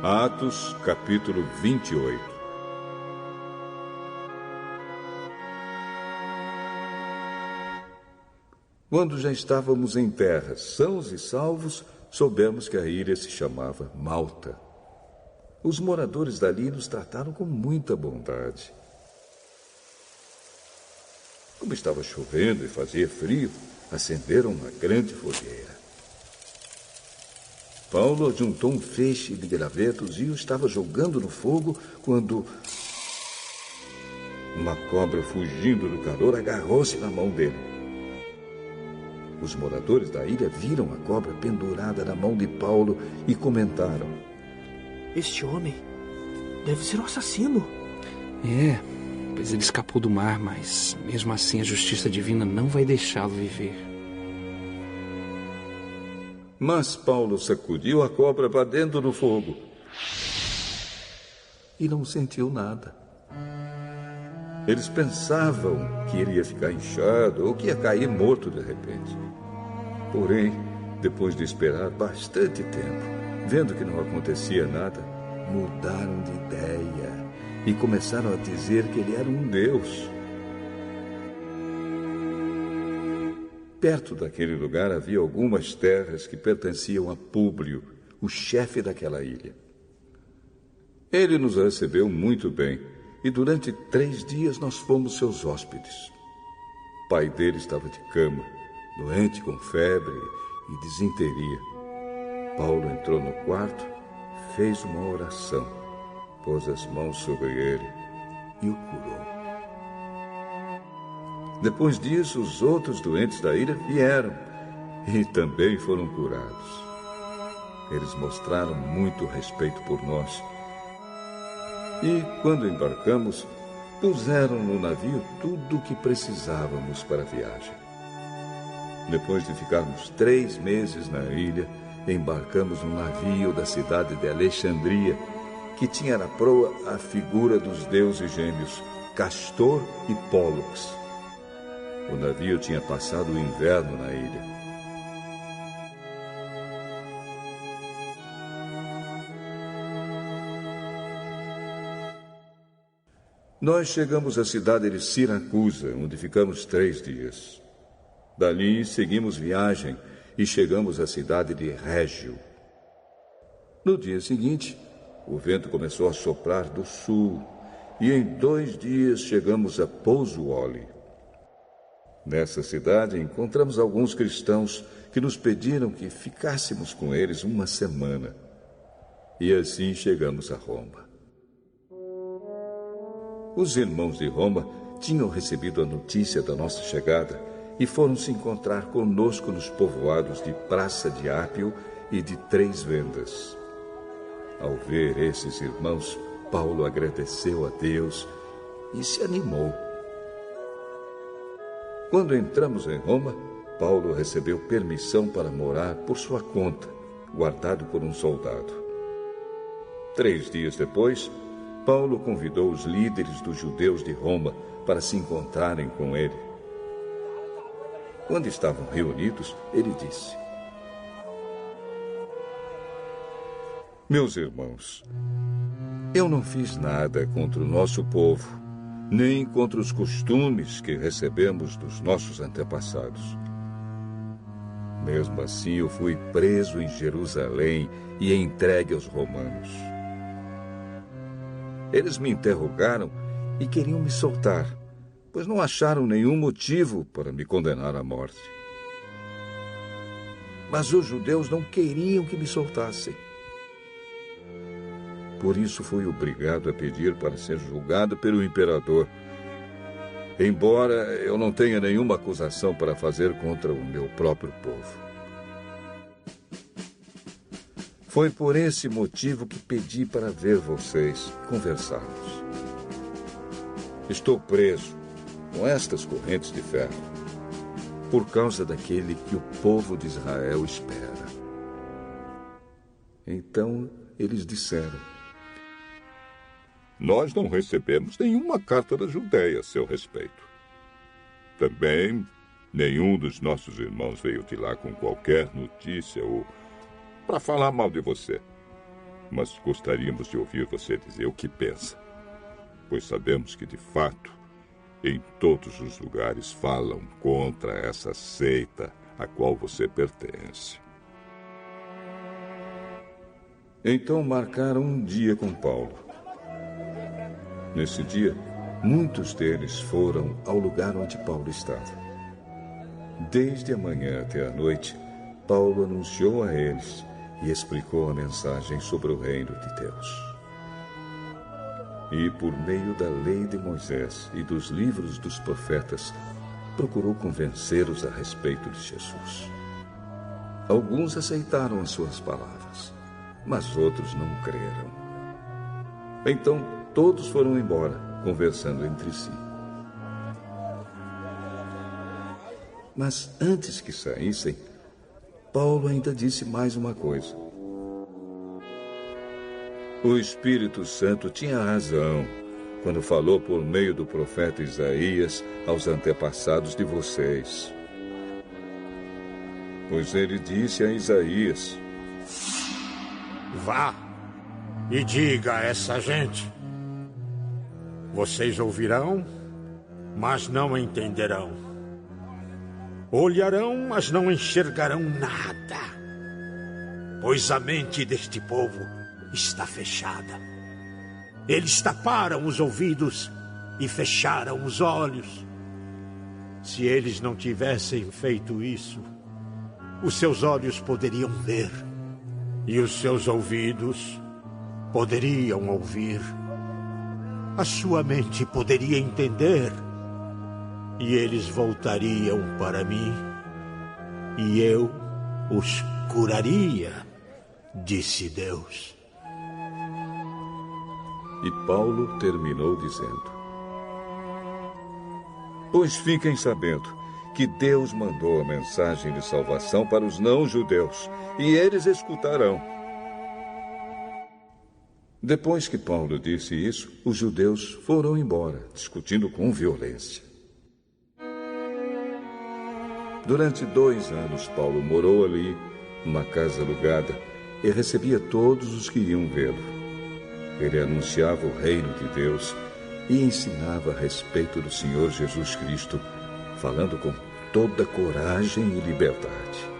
Atos, capítulo 28. Quando já estávamos em terra, sãos e salvos, soubemos que a ilha se chamava Malta. Os moradores dali nos trataram com muita bondade. Como estava chovendo e fazia frio, acenderam uma grande fogueira. Paulo juntou um feixe de gravetos e o estava jogando no fogo quando uma cobra, fugindo do calor, agarrou-se na mão dele. Os moradores da ilha viram a cobra pendurada na mão de Paulo e comentaram: Este homem deve ser um assassino. Pois ele escapou do mar, mas mesmo assim a justiça divina não vai deixá-lo viver. Mas Paulo sacudiu a cobra para dentro do fogo e não sentiu nada. Eles pensavam que ele ia ficar inchado ou que ia cair morto de repente. Porém, depois de esperar bastante tempo, vendo que não acontecia nada, mudaram de ideia e começaram a dizer que ele era um deus. Perto daquele lugar havia algumas terras que pertenciam a Públio, o chefe daquela ilha. Ele nos recebeu muito bem e durante 3 dias nós fomos seus hóspedes. O pai dele estava de cama, doente com febre e disenteria. Paulo entrou no quarto, fez uma oração, pôs as mãos sobre ele e o curou. Depois disso, os outros doentes da ilha vieram e também foram curados. Eles mostraram muito respeito por nós. E, quando embarcamos, puseram no navio tudo o que precisávamos para a viagem. Depois de ficarmos 3 meses na ilha, embarcamos num navio da cidade de Alexandria, que tinha na proa a figura dos deuses gêmeos, Castor e Pólux. O navio tinha passado o inverno na ilha. Nós chegamos à cidade de Siracusa, onde ficamos 3 dias. Dali seguimos viagem e chegamos à cidade de Régio. No dia seguinte, o vento começou a soprar do sul e em 2 dias chegamos a Pozzuoli. Nessa cidade encontramos alguns cristãos que nos pediram que ficássemos com eles 1 semana. E assim chegamos a Roma. Os irmãos de Roma tinham recebido a notícia da nossa chegada e foram se encontrar conosco nos povoados de Praça de Ápio e de 3 Vendas. Ao ver esses irmãos, Paulo agradeceu a Deus e se animou. Quando entramos em Roma, Paulo recebeu permissão para morar por sua conta, guardado por um soldado. 3 dias depois, Paulo convidou os líderes dos judeus de Roma para se encontrarem com ele. Quando estavam reunidos, ele disse: Meus irmãos, eu não fiz nada contra o nosso povo, nem contra os costumes que recebemos dos nossos antepassados. Mesmo assim, eu fui preso em Jerusalém e entregue aos romanos. Eles me interrogaram e queriam me soltar, pois não acharam nenhum motivo para me condenar à morte. Mas os judeus não queriam que me soltassem. Por isso fui obrigado a pedir para ser julgado pelo imperador, embora eu não tenha nenhuma acusação para fazer contra o meu próprio povo. Foi por esse motivo que pedi para ver vocês e conversarmos. Estou preso com estas correntes de ferro por causa daquele que o povo de Israel espera. Então eles disseram: Nós não recebemos nenhuma carta da Judéia a seu respeito. Também nenhum dos nossos irmãos veio de lá com qualquer notícia ou para falar mal de você. mas gostaríamos de ouvir você dizer o que pensa, pois sabemos que, de fato, em todos os lugares falam contra essa seita a qual você pertence. Então marcaram um dia com Paulo. Nesse dia, muitos deles foram ao lugar onde Paulo estava. Desde a manhã até a noite, Paulo anunciou a eles e explicou a mensagem sobre o reino de Deus. E, por meio da lei de Moisés e dos livros dos profetas, procurou convencê-los a respeito de Jesus. Alguns aceitaram as suas palavras, mas outros não creram. Então, todos foram embora, conversando entre si. Mas antes que saíssem, Paulo ainda disse mais uma coisa. O Espírito Santo tinha razão quando falou por meio do profeta Isaías aos antepassados de vocês. Pois ele disse a Isaías: Vá e diga a essa gente: vocês ouvirão, mas não entenderão. Olharão, mas não enxergarão nada. Pois a mente deste povo está fechada. Eles taparam os ouvidos e fecharam os olhos. Se eles não tivessem feito isso, os seus olhos poderiam ver e os seus ouvidos poderiam ouvir. A sua mente poderia entender e eles voltariam para mim e eu os curaria, disse Deus. E Paulo terminou dizendo: Pois fiquem sabendo que Deus mandou a mensagem de salvação para os não-judeus, e eles escutarão. Depois que Paulo disse isso, os judeus foram embora, discutindo com violência. Durante 2 anos, Paulo morou ali, numa casa alugada, e recebia todos os que iam vê-lo. Ele anunciava o reino de Deus e ensinava a respeito do Senhor Jesus Cristo, falando com toda coragem e liberdade.